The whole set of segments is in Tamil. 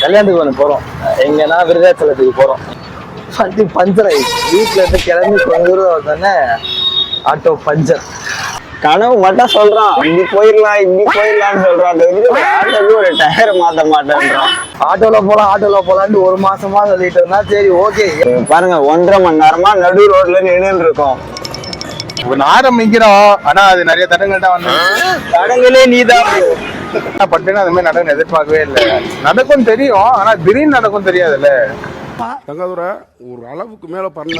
கல்யாணத்துக்கு ஒன்று போறோம். எங்கன்னா விருதாச்சலத்துக்கு போறோம். வண்டி பஞ்சர் ஆயிடுச்சு. வீட்டுல இருந்து கிளம்பி கொஞ்ச தூரம் வந்தோடனே ஆட்டோ பஞ்சர். கனவு மட்டும் சொல்றான், இப்படி போயிடலாம் இப்படி போயிடலாம்னு சொல்றான். ஆட்டோக்கு ஒரு டயர் மாத்த மாட்டேன்றான். ஆட்டோல போலான்னு ஒரு மாசமா சொல்லிட்டு இருந்தா சரி ஓகே. பாருங்க 1.5 மணி நேரமா நடு ரோட்ல நின்று இருக்கோம். ஆரம்பிக்கிறோம். ஆனா அது நிறைய தடங்கள்டா வந்து தடங்களே நீதான் பட்டுன்னு அது மாதிரி நடக்கும் எதிர்பார்க்கவே இல்லை. நடக்கும் தெரியும், ஆனா திடீர்னு நடக்கும் தெரியாதுல்ல. தங்கதுரை ஒரு அளவுக்கு மேல பண்ண.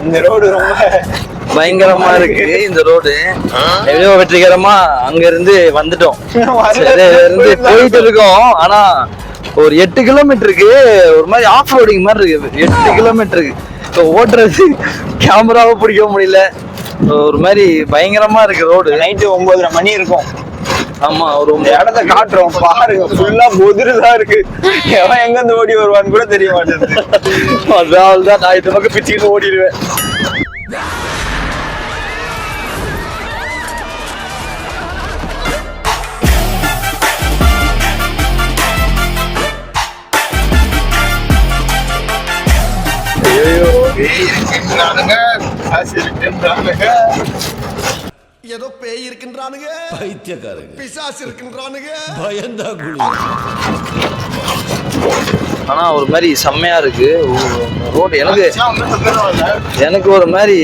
இந்த ரோடு ரொம்ப பயங்கரமா இருக்கு. இந்த ரோடு எவ்வளோ வெற்றிகரமா அங்க இருந்து வந்துட்டோம். இருந்து போயிட்டு இருக்கோம். ஆனா ஒரு 8 கிலோமீட்டருக்கு ஒரு மாதிரி ஆஃப் ரோடிங் மாதிரி இருக்கு. 8 கிலோமீட்டருக்கு இப்போ ஓட்டுறது கேமராவை பிடிக்க முடியல. ஒரு மாதிரி பயங்கரமா இருக்கு ரோடு. நைட்டு 9:30 மணி இருக்கும். ஆமா, ஒரு இடத்த காட்டுறோம் பாருங்க. ஃபுல்லா பொதிருதான் இருக்கு. எவன் எங்க இருந்து ஓடி வருவான்னு கூட தெரிய மாட்டேங்குது. அதனால்தான் நான் இந்த பக்கம் பிச்சுக்கிட்டு ஓடிடுவேன். ஏதோ பேய் இருக்கின்றானுங்க, பைத்தியக்காரங்க, பிசாசு இருக்கின்றானுங்க, பயந்தா குழி. ஆனா ஒரு மாதிரி செம்மையா இருக்கு ரோடு. எனக்கு ஒரு மாதிரி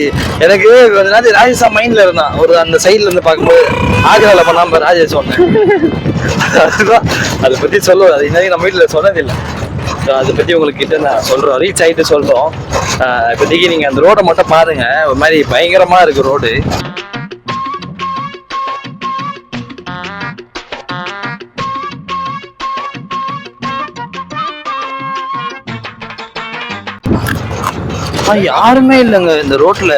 எனக்கு கொஞ்ச நேரம் ராஜேஷா மைண்ட்ல இருந்தான். ஒரு அந்த சைட்ல இருந்து பார்க்கும்போது ஆக்ரால பண்ணாம ராஜேஷ் சொன்னேன். அதுதான் அதை பத்தி சொல்லுவேன். அது இன்னைக்கு நம்ம வீட்டுல சொன்னதில்லை. அதை பத்தி உங்களுக்கு கிட்ட நான் சொல்றோம், ரீச் ஆயிட்டு சொல்றோம். இப்போதைக்கு நீங்க அந்த ரோடை மட்டும் பாருங்க. ஒரு மாதிரி பயங்கரமா இருக்கு ரோடு. யாருமே இல்லைங்க இந்த ரோட்ல,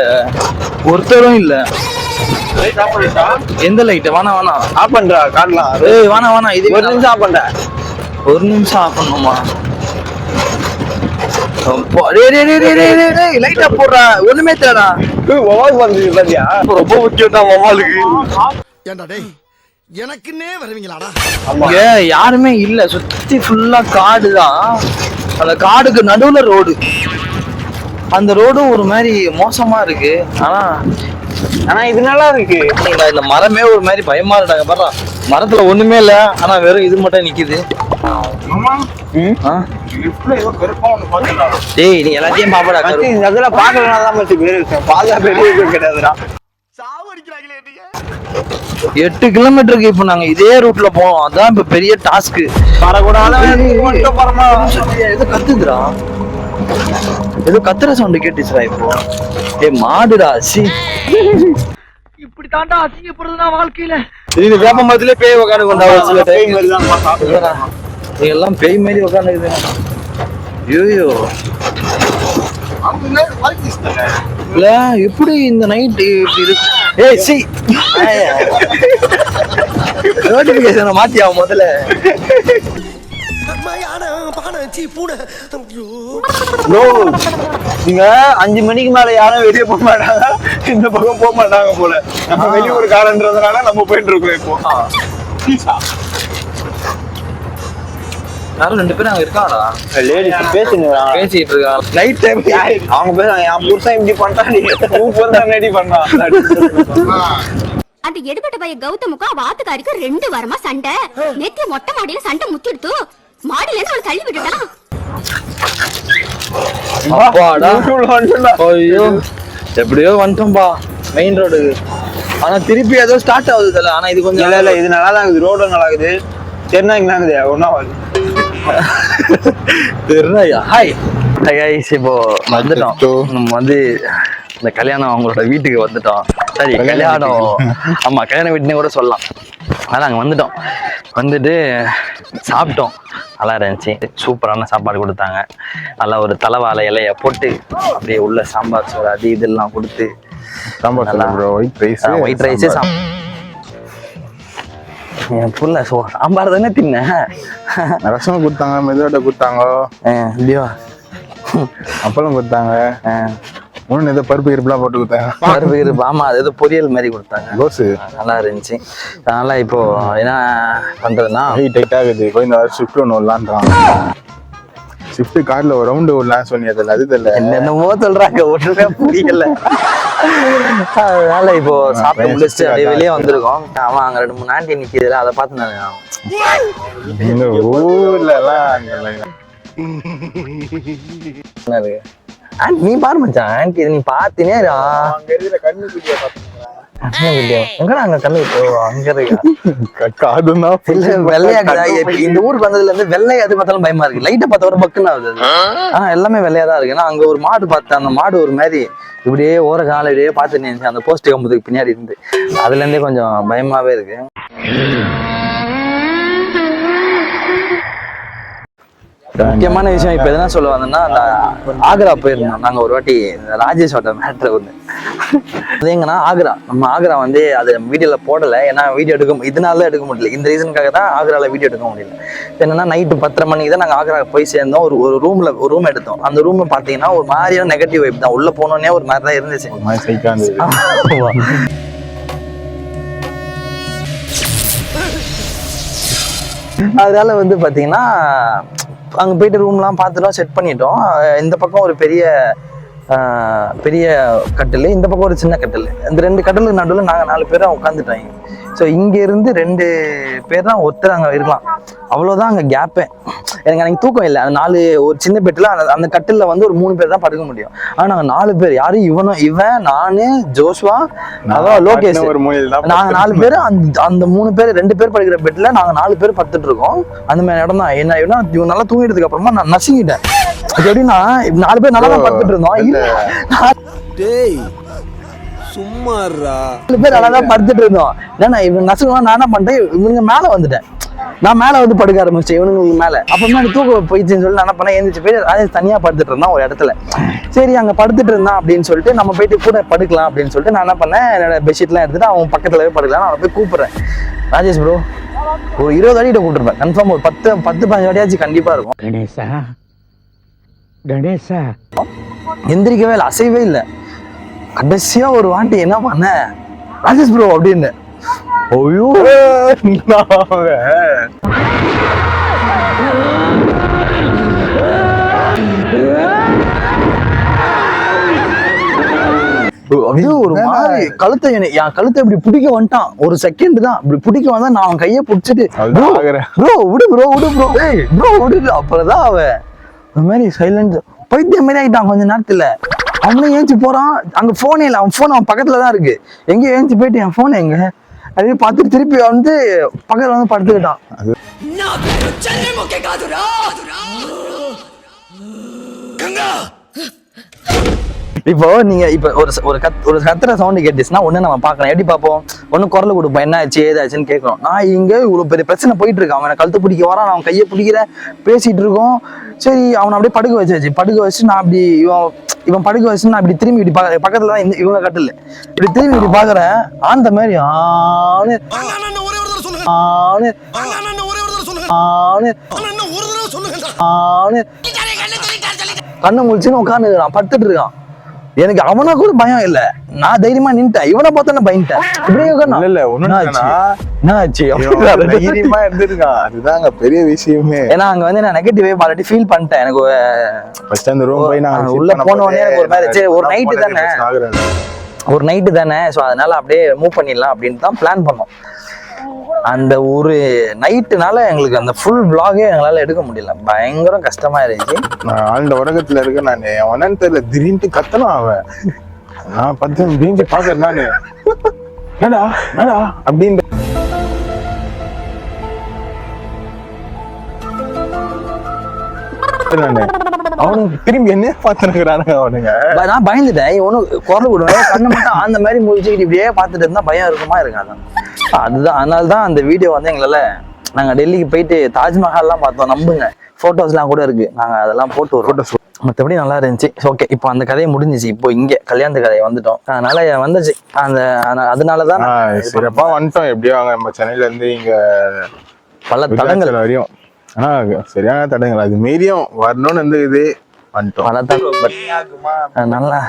ஒருத்தரும் இல்ல. எந்த லைட்? வேணா ஆஃப் பண்றா காட்டலாம். வேணா இது 1 நிமிஷம் ஆஃப் பண்ற. 1 நிமிஷம் ஆஃப் பண்ணுமா? லைட்டா போடுறா. ஒண்ணுமே தேடா. பாத்தியா ரொம்ப முக்கியம் தான் மொமாலுக்கு. ஏண்டா டேய், எனக்குன்னே வருவீங்களாடா? யாருமே இல்ல. சுத்தி ஃபுல்லா காடு தான். அந்த காடுக்கு நடுவுல ரோடு. அந்த ரோடும் ஒரு மாதிரி மோசமா இருக்கு. ஆனா இது நல்லா இருக்கு. இந்த மரமே ஒரு மாதிரி பயமா இருக்காங்க. பாரு, மரத்துல ஒண்ணுமே இல்ல, ஆனா வெறும் இது மட்டும் நிக்குது. டேய், நீ எல்லாத்தையும் பாப்படா. அதுல பாக்கலனாதான் கிடையாதுடா. 8 கிலோமீட்டருக்கு இப்ப நாங்க இதே ரூட்ல போனோம். அதான் இப்ப பெரிய டாஸ்க். எது கத்துதுடா, ஏதோ கத்துற சவுண்ட் கேட்டுச்சுடா இப்போ. மாடுடா. இப்படி தாண்டா அசிங்கப்படுறதுனா வாழ்க்கையில. இது வேப்ப மரத்துல பேய் உட்காந்து கொண்டா. எல்லாம் பேய் மாதிரி உட்காந்துக்குது. ஐயோ இல்ல, எப்படி இந்த நைட் இப்படி இருக்கு? நோட்டிபிகேஷனை மாத்தியா முதல்ல. நீங்க 5 மணிக்கு மேல யாரும் வெளியே போக மாட்டாங்க. இந்த பக்கம் போக மாட்டாங்க போல. நம்ம வெளியூர் காரன்றதுனால நம்ம போயிட்டு இருக்கோம். இப்போ யாரும் 2 பேரும் அங்க இருக்காங்களா? லேடிஸ் பேசிட்டு இருக்காங்க. நைட் டைம் அவங்க பேசுறாங்க, என் புருஷன் இப்படி பண்றான், ரெடி பண்ணா. அந்த எடுபட்ட பைய கௌதமுக்கு அவ ஆத்துக்காரிக்கு 2 வாரமா சண்டை. நேத்து மொட்டை மாடியில சண்டை முத்திடுத்து மாடியில இருந்து அவளை தள்ளி விட்டுட்டான். ஐயோ, எப்படியோ வந்துட்டோம்பா மெயின் ரோடுக்கு. ஆனா திருப்பி ஏதோ ஸ்டார்ட் ஆகுது. ஆனா இது கொஞ்சம் இல்ல, இது நல்லா தான் இருக்குது. ரோடும் நல்லா இருக்குது. தெரினா இங்க நாக்குது ஒன்னும் ஆகுது. தெரியா? ஹாய் கைஸ், இப்போ வந்துட்டோம். நம்ம வந்து இந்த கல்யாணம் அவங்களோட வீட்டுக்கு வந்துட்டோம். சரி, கல்யாணம், ஆமா கல்யாண வீட்டுன்னு கூட சொல்லலாம். அதான் அங்கே வந்துட்டோம். வந்துட்டு சாப்பிட்டோம். நல்லா இருந்துச்சு. சூப்பரான சாப்பாடு கொடுத்தாங்க. நல்லா ஒரு தலைவாழை இலையை போட்டு அப்படியே உள்ள சாம்பார் சோறு அது இதெல்லாம் கொடுத்து சாம்பார் ஒயிட் ரைஸ் ஒயிட் ரைஸே என் புள்ள சாம்பார் தானே தின்னேன். ரசம் கொடுத்தாங்க, மெதுவடை கொடுத்தாங்க, இப்படியோ அப்பளம் கொடுத்தாங்க, ஒன்று ஏதோ பருப்பு இருப்புலாம் போட்டு கொடுத்தாங்க. பருப்பு இருப்பு, ஆமா அது ஏதோ பொரியல் மாதிரி கொடுத்தாங்க. கோசு நல்லா இருந்துச்சு. அதனால இப்போ என்ன பண்றதுன்னா டைட் ஆகுது. கொஞ்சம் நேரம் ஷிஃப்ட் ஒன்று விடலான்றான். ஷிஃப்ட் கார்ல ஒரு ரவுண்டு விடலாம் சொன்னீங்க, அது தெரியல என்னென்னமோ சொல்றாங்க, ஒன்றுமே புரியல. அதனால இப்போ சாப்பிட்டு முடிச்சுட்டு அப்படியே வெளியே வந்திருக்கோம். அவன் அங்க 2-3 ஆண்டி நிக்குதுல, அதை பார்த்து நான் எங்க ஊர்ல எல்லாம் நீ பாரு மச்சான், ஆண்டி நீ பாத்தினே எங்கடா அங்க கண்ணு அங்க இருக்கா காதுன்னா வெள்ளையா. இந்த ஊருக்கு வந்ததுல இருந்து வெள்ளையா எது பார்த்தாலும் பயமா இருக்கு. லைட்டை பார்த்த ஒரு பக்குன்னு ஆகுது. எல்லாமே வெள்ளையா தான் இருக்கு. ஏன்னா அங்க ஒரு மாடு பார்த்தேன், அந்த மாடு ஒரு மாதிரி இப்படியே ஓர கால இப்படியே பார்த்துட்டு இருந்துச்சு அந்த போஸ்ட் கம்பத்துக்கு பின்னாடி இருந்து. அதுல இருந்தே கொஞ்சம் பயமாவே இருக்கு. முக்கியமான விஷயம் இப்ப எதுனா சொல்ல வந்தோம்னா, அந்த ஆக்ரா போயிருந்தோம் நாங்க ஒரு வாட்டி. ராஜேஷ் ஓட்ட மேட்ரு ஒண்ணு அது எங்கன்னா ஆக்ரா. நம்ம ஆக்ரா வந்து அது வீடியோல போடல, ஏன்னா வீடியோ இதனால எடுக்க முடியல. இந்த ரீசனுக்காக தான் ஆக்ரால வீடியோ எடுக்க முடியல. என்னன்னா நைட்டு 10:30 மணிக்கு தான் நாங்க ஆக்ரா போய் சேர்ந்தோம். ஒரு ரூம் எடுத்தோம். அந்த ரூம் பாத்தீங்கன்னா ஒரு மாதிரியான நெகட்டிவ் வைப் தான். உள்ள போனோடனே ஒரு மாதிரி தான் இருந்துச்சு. அதனால வந்து பாத்தீங்கன்னா அங்க போயிட்டு ரூம்லாம் பார்த்துட்டோம், செட் பண்ணிட்டோம். இந்த பக்கம் ஒரு பெரிய கட்டில், இந்த பக்கம் ஒரு சின்ன கட்டில். இந்த 2 கட்டிலுக்கு நடுவில் நாங்கள் 4 பேரும் உட்காந்துட்டோம். ஸோ இங்க இருந்து 2 பேர் தான் ஒருத்தர் அங்கே இருக்கலாம், அவ்வளோதான் அங்கே கேப்பே. எனக்கு அன்னைக்கு தூக்கம் இல்லை. அந்த 4 ஒரு சின்ன பெட்டில் அந்த கட்டிலில் வந்து ஒரு 3 பேர் தான் படுக்க முடியும். ஆனால் நாங்கள் 4 பேர், யாரும் இவன் நானு ஜோஸ்வா அதான் லோகேஷ், நாங்கள் 4 பேர் அந்த 3 பேர் 2 பேர் படுக்கிற பெட்டில் நாங்கள் 4 பேர் படுத்துட்டு இருக்கோம். அந்த மாதிரி இடம் தான். என்ன இவங்க நல்லா தூங்கிட்டதுக்கு அப்புறமா நான் நசுங்கிட்டேன். அது எப்படின்னா 4 பேர் நல்லா தான் படுத்துட்டு இருந்தோம். சும்மா 4 பேர் நல்லா தான் படுத்துட்டு இருந்தோம். ஏன்னா இவங்க நசுக்கலாம், நான் என்ன பண்ணிட்டேன், இவங்க மேலே வந்துட்டேன். நான் மேலே வந்து படுக்க ஆரம்பிச்சேன் இவனுங்களுக்கு மேலே. அப்புறமா தூக்கம் போயிடுச்சுன்னு சொல்லி நான் என்ன பண்ணேன், எழுந்திரிச்சு போய் அதே தனியாக படுத்துட்டு இருந்தான் ஒரு இடத்துல. சரி அங்கே படுத்துட்டு இருந்தான் அப்படின்னு சொல்லிட்டு நம்ம போயிட்டு கூட படுக்கலாம் அப்படின்னு சொல்லிட்டு நான் என்ன பண்ணேன், என்னோட பெட்ஷீட்லாம் எடுத்துட்டு அவன் பக்கத்துல போய் படுக்கலாம். நான் போய் கூப்பிடுறேன், ராஜேஷ் ப்ரோ ஒரு 20 அடிக்கிட்ட கூப்பிட்டுருப்பேன் கன்ஃபார்ம். ஒரு 10-15 அடியாச்சும் கண்டிப்பா இருக்கும். கணேசா எந்திரிக்கவே இல்லை, அசைவே இல்லை. கடைசியா ஒரு வாட்டி என்ன பண்ண, ராஜேஷ் ப்ரோ அப்படின்னு. ஐயோ ஒரு மாதிரி கழுத்தை என் கழுத்தை இப்படி பிடிக்க வந்துட்டான். ஒரு செகண்ட் தான் இப்படி பிடிக்க வந்தா நான் அவன் கையை பிடிச்சிட்டு ப்ரோ விடு ப்ரோ விடு ப்ரோ ப்ரோ விடு. அப்புறம்தான் அவன் இந்த மாதிரி சைலண்ட் பைத்தியம் மாதிரி ஆயிட்டான் கொஞ்ச நேரத்துல. அவனும் ஏஞ்சி போறான், அங்க போனே இல்லை, அவன் போன் அவன் பக்கத்துலதான் இருக்கு. எங்கேயும் ஏஞ்சி போயிட்டு என் போன் எங்க அப்படியே பார்த்துட்டு திருப்பி வந்து பக்கத்துல வந்து படுத்துக்கிட்டான். இப்போ நீங்க இப்ப ஒரு கத்துற சவுண்ட் கேட்டுச்சுன்னா ஒண்ணு நம்ம பாக்கலாம். எப்படி பார்ப்போம், ஒண்ணு குரல் கொடுப்போம், என்ன ஆச்சு ஏதாச்சுன்னு கேட்கணும். நான் இங்க இவ்வளவு பெரிய பிரச்சனை போயிட்டு இருக்கேன். அவனை கழுத்து பிடிக்க வரான், அவன் கையை பிடிக்கிறேன், பேசிட்டு இருக்கோம். சரி அவனை அப்படியே படுக்க வச்சு நான் அப்படி இவன் படுக்க வச்சு நான் இப்படி திரும்பி இப்படி பக்கத்துல தான் இவங்க கட்டில இப்படி திரும்பி இப்படி பாக்குறேன். அந்த மாதிரி கண்ணை முழிச்சுன்னு உட்காந்துக்கிறான், படுத்துட்டு இருக்கான். எனக்கு அவனா கூட பயம் இல்ல, நான் தைரியமா நின்ட்டேன். இவனை பார்த்தா பயந்துட்டேன். அதுதாங்க பெரிய விஷயமே. ஏன்னா அங்க வந்து நான் நெகட்டிவே ஆல்ரெடி ஃபீல் பண்ணிட்டேன். எனக்கு உள்ள போன உடனே எனக்கு ஒரு மாதிரி சரி ஒரு நைட்டு தானே ஸோ அதனால அப்படியே மூவ் பண்ணிடலாம் அப்படின்னு தான் பிளான் பண்ணோம். அந்த ஒரு நைட்டுனால எங்களுக்கு அந்த ஃபுல் vlog-ஏ எங்களால எடுக்க முடியல. பயங்கரம் கஷ்டமா இருந்துச்சு. நான் ஆழ்ந்த உலகத்துல இருக்க, நான் அவனு தெரியல, திடீர்னு கத்தணும் அவன். நான் 10 வீஞ்சி பாக்குறேன் நானு, நடா அப்படின்னு. அவனுக்கு திரும்பி என்ன பார்த்துருக்கிறானுங்க அவனுங்க. நான் பயந்துட்டேன். இவனு குரல் விடுவேன், கண்ணை மட்டும் அந்த மாதிரி முடிச்சுக்கிட்டு இப்படியே பார்த்துட்டு இருந்தா பயம் இருக்குமா இருக்காதான். அதுதான் அதனால தான் அந்த வீடியோ வந்து எங்களால, நாங்க டெல்லிக்கு போயிட்டு தாஜ்மஹால்லாம் பார்த்தோம், நம்புங்க, போட்டோஸ்லாம் கூட இருக்கு. நாங்க அதெல்லாம் போட்டு வரோம். மற்றபடி நல்லா இருந்துச்சு. ஓகே, இப்போ அந்த கதையை முடிஞ்சிச்சு. இப்போ இங்கே கல்யாணத்து கதையை வந்துட்டோம். அதனால வந்துச்சு அதனாலதான் சிறப்பா வந்துட்டோம். எப்படியோ அங்க நம்ம சென்னையில இருந்து இங்க பல தடங்கள் வரையும். ஆனா சரியான தடங்கள், அது மீறியும் வரணும்னு வந்து இது வந்துட்டோம். பல தடங்கள் நல்லா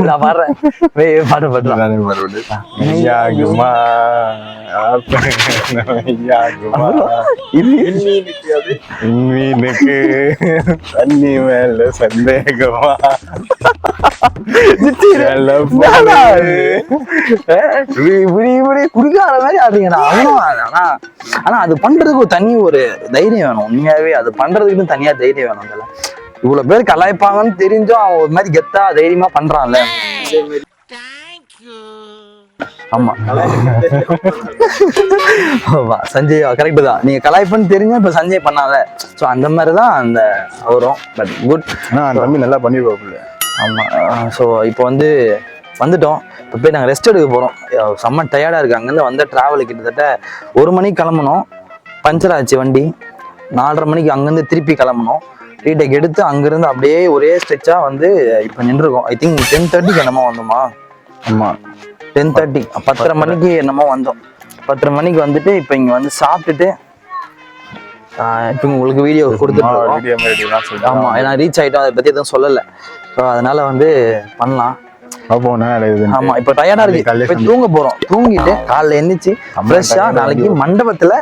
நான் பாடுறேன். பாட்டு மீனுக்கு தண்ணி மேல சந்தேகமா குடிக்காத மாதிரி ஆடுறீங்கண்ணா. ஆனா அது பண்றதுக்கு ஒரு தனி ஒரு தைரியம் வேணும். உண்மையாவே அது பண்றதுக்கு தனியா தைரியம் வேணும். அதெல்லாம் இவ்வளவு பேர் கலாய்ப்பாங்கன்னு தெரிஞ்சும் அவன் ஒரு மாதிரி கெத்தா தைரியமா பண்றான்ல. ஆமா சஞ்சய் கரெக்ட் தான். நீங்க கலாய்ப்புன்னு தெரிஞ்சா இப்ப சஞ்சய் பண்ணால. சோ அந்த மாதிரிதான் அந்த வரும். பட் குட், தம்பி நல்லா பண்ணிருப்பாப்புல. ஆமா. ஸோ இப்போ வந்துட்டோம். இப்போ போய் நாங்கள் ரெஸ்ட் எடுக்க போகிறோம். செம்ம டயர்டாக இருக்குது. அங்கேருந்து வந்த ட்ராவலு கிட்டத்தட்ட 1 மணிக்கு கிளம்பணும். பஞ்சர் ஆச்சு வண்டி. 4:30 மணிக்கு அங்கேருந்து திருப்பி கிளம்பணும். ரீடேக் எடுத்து அங்கேருந்து அப்படியே ஒரே ஸ்ட்ரெச்சாக இப்போ நின்றுருக்கோம். ஐ திங்க் 10:30க்கு என்னமோ வந்தோமா? ஆமாம் 10:30 10:30 மணிக்கு என்னமோ வந்தோம். 10:30 மணிக்கு வந்துட்டு இப்போ இங்கே சாப்பிட்டுட்டு இப்போ உங்களுக்கு வீடியோ கொடுத்துட்டு. ஆமாம், ஏன்னா ரீச் ஆகிட்டோம். அதை பற்றி எதுவும் சொல்லலை. ஸோ அதனால பண்ணலாம். ஆமா, இப்போ டயர்டா இருக்கு. போய் தூங்க போறோம். தூங்கிட்டு காலைல எந்திரிச்சு ஃப்ரெஷ்ஷா நாளைக்கு மண்டபத்துல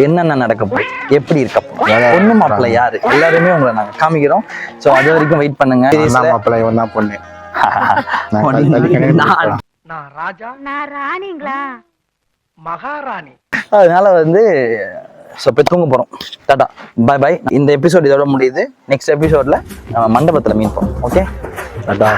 என்னென்ன நடக்க போகுது, எப்படி இருக்க போறோம், பொண்ணு மாப்பிள்ளை யாரு, எல்லாருமே உங்களை நாங்க காமிக்கிறோம். ஸோ அது வரைக்கும் வெயிட் பண்ணுங்க. பொண்ணு நான் ராஜா, நான் ராணிங்களா, மகாராணி. அதனால ஸோ போய் தூங்க போறோம். Tata, bye bye. இந்த எபிசோட் இதோட முடியுது. நெக்ஸ்ட் எபிசோட்ல நம்ம மண்டபத்துல மீட் பண்ணுவோம். ஓகே, டாடா.